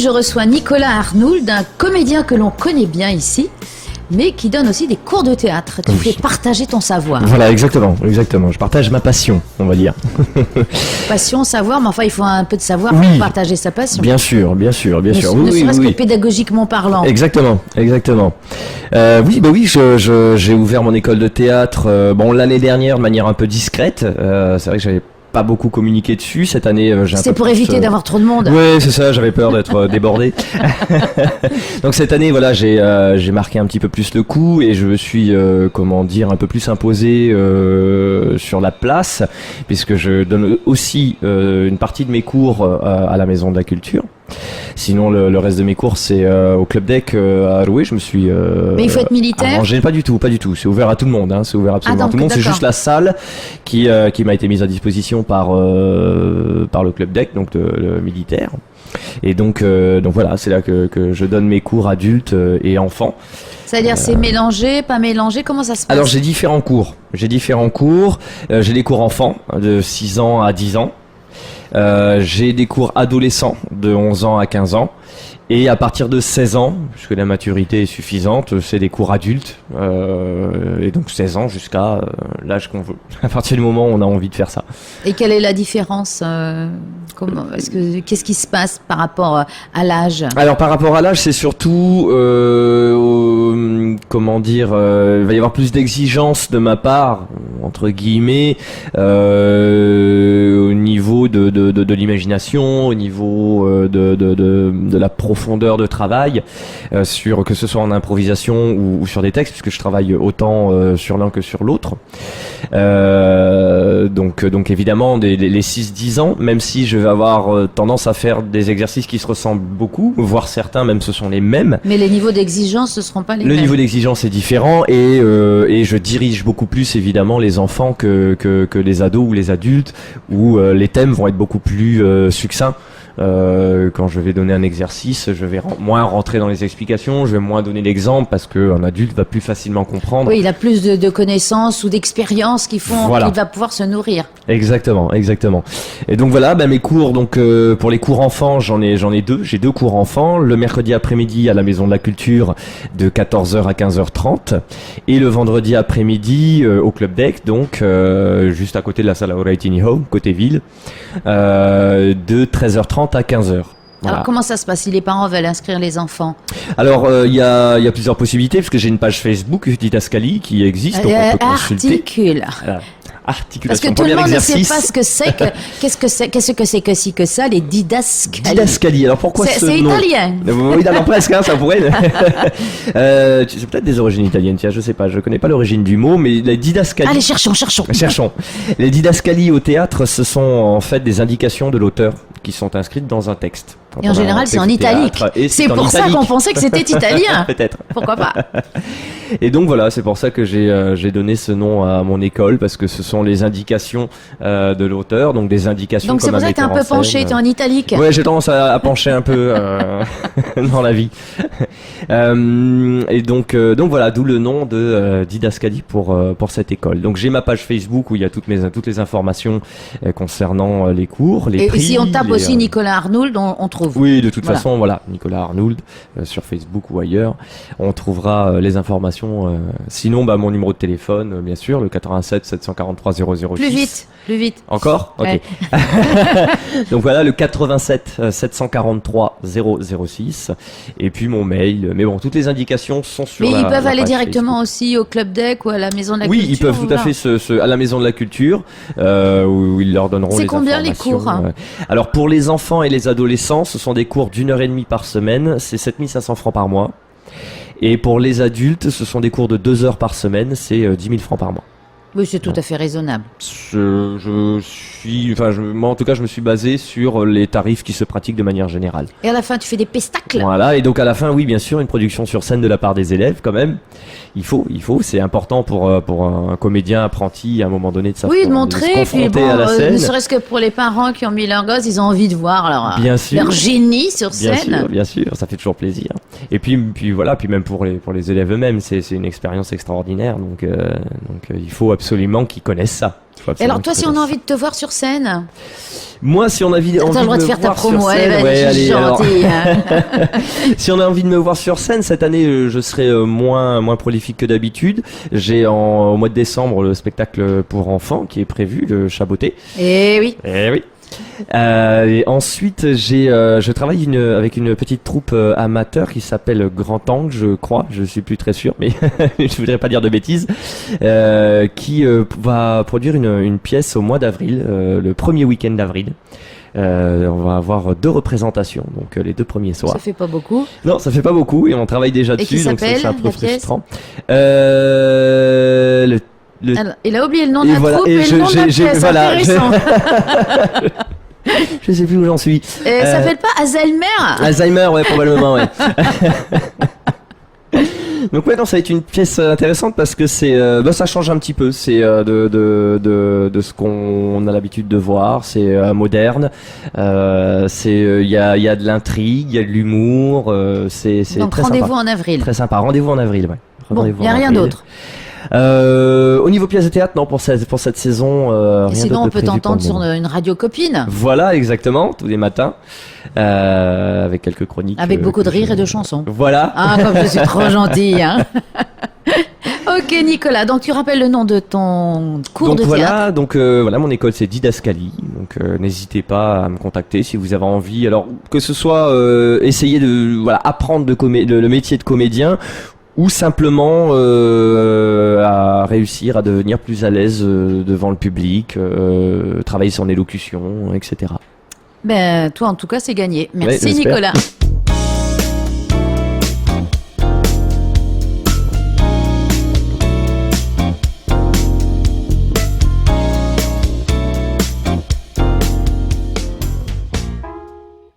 je reçois Nicolas Arnould, un comédien que l'on connaît bien ici, mais qui donne aussi des cours de théâtre. Tu fais partager ton savoir. Voilà, exactement. Je partage ma passion, on va dire. Passion, savoir, mais enfin, il faut un peu de savoir pour partager sa passion. Bien sûr. Ne serait-ce que pédagogiquement parlant. Exactement. J'ai ouvert mon école de théâtre, l'année dernière de manière un peu discrète. C'est vrai que j'avais pas beaucoup communiqué dessus. Cette année, c'est pour éviter d'avoir trop de monde. Oui, c'est ça, j'avais peur d'être débordé. Donc cette année, voilà, j'ai marqué un petit peu plus le coup et je me suis, un peu plus imposé sur la place, puisque je donne aussi une partie de mes cours à la Maison de la Culture. Sinon, le reste de mes cours, c'est au Club Deck à Roué. Je me suis. Mais il faut être militaire. Arrangé. Pas du tout. C'est ouvert à tout le monde. C'est ouvert absolument à tout le monde. C'est juste la salle qui m'a été mise à disposition par le Club Deck, donc le militaire. Et donc voilà, c'est là que je donne mes cours adultes et enfants. C'est-à-dire c'est mélangé, pas mélangé, comment ça se passe? Alors j'ai différents cours. J'ai des cours enfants de 6 ans à 10 ans. J'ai des cours adolescents de 11 ans à 15 ans. Et à partir de 16 ans, puisque la maturité est suffisante, c'est des cours adultes. Et donc 16 ans jusqu'à l'âge qu'on veut. À partir du moment où on a envie de faire ça. Et quelle est la différence qu'est-ce qui se passe par rapport à l'âge? Alors par rapport à l'âge, c'est surtout, il va y avoir plus d'exigences de ma part, entre guillemets, au niveau de l'imagination, au niveau de la profondeur de travail, que ce soit en improvisation ou sur des textes, puisque je travaille autant sur l'un que sur l'autre. Donc évidemment les 6-10 ans, même si je vais avoir tendance à faire des exercices qui se ressemblent beaucoup, voire certains même ce sont les mêmes. Mais les niveaux d'exigence ne seront pas les mêmes. Le niveau d'exigence est différent et je dirige beaucoup plus évidemment les enfants que les ados ou les adultes, où les thèmes vont être beaucoup plus succincts. Quand je vais donner un exercice, je vais moins rentrer dans les explications, je vais moins donner l'exemple parce qu'un adulte va plus facilement comprendre. Oui, il a plus de connaissances ou d'expériences qui font qu'il va pouvoir se nourrir. Exactement. Et donc voilà, mes cours, pour les cours enfants, j'en ai deux. J'ai 2 cours enfants, le mercredi après-midi à la Maison de la Culture de 14h à 15h30 et le vendredi après-midi au Club Deck, donc juste à côté de la salle Auraitini Home, côté ville, de 13h30 à 15h. Voilà. Alors comment ça se passe si les parents veulent inscrire les enfants? Alors il y a plusieurs possibilités, parce que j'ai une page Facebook Didascalie qui existe, donc on peut consulter. Articule. Parce que tout le monde ne sait pas ce que c'est que si que ça, les didascalies. Didascalie, alors pourquoi ce nom? C'est italien. Oui, alors presque, ça pourrait. C'est peut-être des origines italiennes, tiens, je sais pas, je connais pas l'origine du mot, mais les didascalies. Allez, cherchons. Les didascalies au théâtre, ce sont en fait des indications de l'auteur qui sont inscrites dans un texte. Et en général, c'est en italique. C'est pour ça qu'on pensait que c'était italien. Peut-être. Pourquoi pas? Et donc voilà, c'est pour ça que j'ai donné ce nom à mon école, parce que ce sont les indications de l'auteur, donc des indications. Donc c'est pour ça que t'es un peu penché, t'es en italique. Ouais, j'ai tendance à pencher un peu dans la vie. Et donc voilà, d'où le nom de Didascalie pour cette école. Donc j'ai ma page Facebook où il y a toutes les informations concernant les cours, les prix. Et si on tape aussi Nicolas Arnould, on trouve. Oui, de toute façon, voilà, Nicolas Arnould sur Facebook ou ailleurs, on trouvera les informations. Sinon, mon numéro de téléphone, bien sûr, le 87 743 006. Plus vite. Encore ? Ok. Ouais. Donc voilà, le 87 743 006. Et puis mon mail. Mais bon, toutes les indications sont sur Mais ils peuvent aller Facebook. directement aussi au Club Deck ou à la Maison de la Culture. Oui, ils peuvent tout à fait à la Maison de la Culture, où ils leur donneront les informations. C'est combien les cours ? Alors pour les enfants et les adolescents, ce sont des cours d'1h30 par semaine. C'est 7500 francs par mois. Et pour les adultes, ce sont des cours de 2 heures par semaine, c'est 10 000 francs par mois. Oui, c'est tout à fait raisonnable. Moi, en tout cas, je me suis basé sur les tarifs qui se pratiquent de manière générale. Et à la fin, tu fais des pestacles. Voilà, et donc à la fin, oui, bien sûr, une production sur scène de la part des élèves, quand même. Il faut, c'est important pour un comédien apprenti, à un moment donné, de savoir de montrer, se confronter à la scène. Ne serait-ce que pour les parents qui ont mis leur gosse, ils ont envie de voir leur génie sur scène. Bien sûr, ça fait toujours plaisir. Et puis voilà, puis même pour les élèves eux-mêmes, c'est une expérience extraordinaire. Donc il faut absolument qu'ils connaissent ça. Et alors toi, si on a envie de te voir sur scène, moi, si on a envie t'as le droit de me faire ta voir sur promo, scène, allez, gentil. si on a envie de me voir sur scène, cette année, je serai moins prolifique que d'habitude. J'ai au mois de décembre le spectacle pour enfants qui est prévu, le Chaboté. Eh oui. Eh oui. Et ensuite, je travaille avec une petite troupe amateur qui s'appelle Grand Angle, je crois, je suis plus très sûr, mais je voudrais pas dire de bêtises, qui va produire une pièce au mois d'avril, le premier week-end d'avril. On va avoir 2 représentations, donc les 2 premiers soirs. Ça fait pas beaucoup. Non, ça fait pas beaucoup et on travaille déjà Et qui dessus, donc s'appelle, c'est un peu la pièce frustrant. Alors, il a oublié le nom de Et la voilà, troupe et et le nom de la pièce, voilà, intéressant. Je sais plus où j'en suis. Ça s'appelle pas Alzheimer? Alzheimer, ouais, probablement, ouais. Donc ouais, non, ça va être une pièce intéressante parce que ça change un petit peu. C'est de ce qu'on a l'habitude de voir. C'est moderne. Il y a de l'intrigue, il y a de l'humour. C'est Donc très rendez-vous sympa. en avril. Très sympa. Rendez-vous en avril, ouais. Bon, il Rendez-vous n'y a en rien avril. d'autre. Au niveau pièce de théâtre, non, pour cette saison, rien Et sinon, d'autre on de peut prévu pour t'entendre le sur moment. une radio copine, Voilà, exactement, tous les matins, avec quelques chroniques. avec beaucoup de que rires je- et de chansons. Voilà. Ah, comme je suis trop gentille, hein. Ok, Nicolas, donc tu rappelles le nom de ton cours Donc de théâtre. voilà, voilà, mon école c'est Didascalie. Donc n'hésitez pas à me contacter si vous avez envie. Alors que ce soit essayer de apprendre le métier de comédien ou simplement à réussir à devenir plus à l'aise devant le public, travailler son élocution, etc. Ben, toi, en tout cas, c'est gagné. Merci, j'espère. Nicolas.